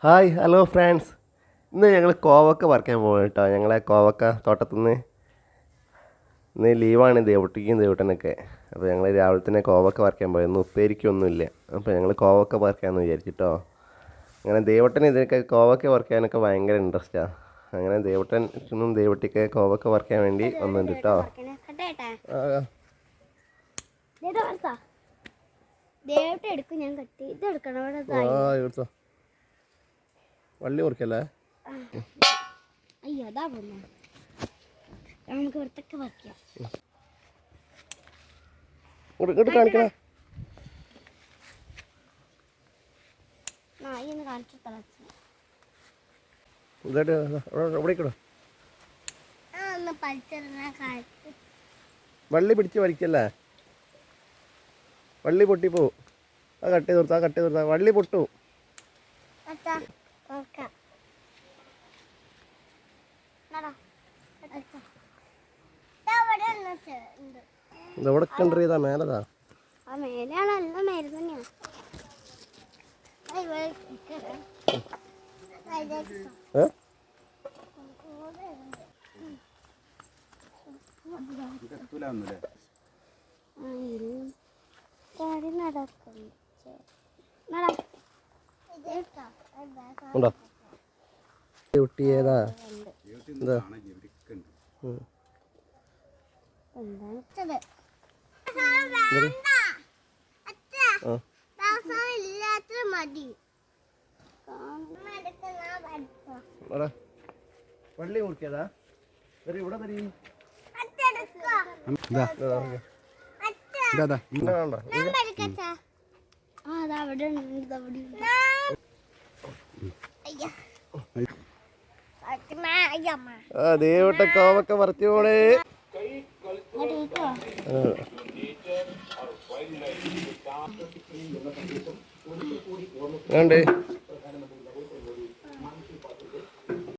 Hi hello friends. ഇന്ന് ഞങ്ങൾ കോവക്ക പറിക്കാൻ പോകും കേട്ടോ. ഞങ്ങളെ കോവക്ക തോട്ടത്തുനിന്ന് ഇന്ന് ലീവാണ് ദേവട്ടിക്കും ദേവട്ടനൊക്കെ. അപ്പോൾ ഞങ്ങൾ രാവിലെ തന്നെ കോവക്ക പറിക്കാൻ പോയി. ഇന്ന് ഉപ്പേരിക്കൊന്നുമില്ല. അപ്പോൾ ഞങ്ങൾ കോവക്ക പറിക്കാമെന്ന് വിചാരിച്ചിട്ടോ. അങ്ങനെ ദേവട്ടന് ഇതിനൊക്കെ കോവക്ക പറിക്കാനൊക്കെ ഭയങ്കര ഇൻട്രസ്റ്റാണ്. അങ്ങനെ ദേവട്ടനും ദേവട്ടിക്ക് കോവക്ക പറിക്കാൻ വേണ്ടി വന്നിട്ടുണ്ട് കേട്ടോ. വള്ളി മുറിക്കല്ലേ? അയ്യോ അതാ നമുക്ക് ഇവിടത്തൊക്കെ വയ്ക്കാം. കാണിക്കണ വള്ളി പിടിച്ച് വലിക്കല്ലേ? വള്ളി പൊട്ടിപ്പോ. ആ കട്ട് ചെയ്ത് വള്ളി പൊട്ടു. ഇതെവിടെ കണ്ടറിയതാ? മേലതാ. ഉണ്ടോ കുട്ടിയേതാ? എന്താ വള്ളി മുറിക്കതാ? ഇവിടെ ദേവട്ട കോവക്ക പറിച്ചോളെ. വേണ്ടേ?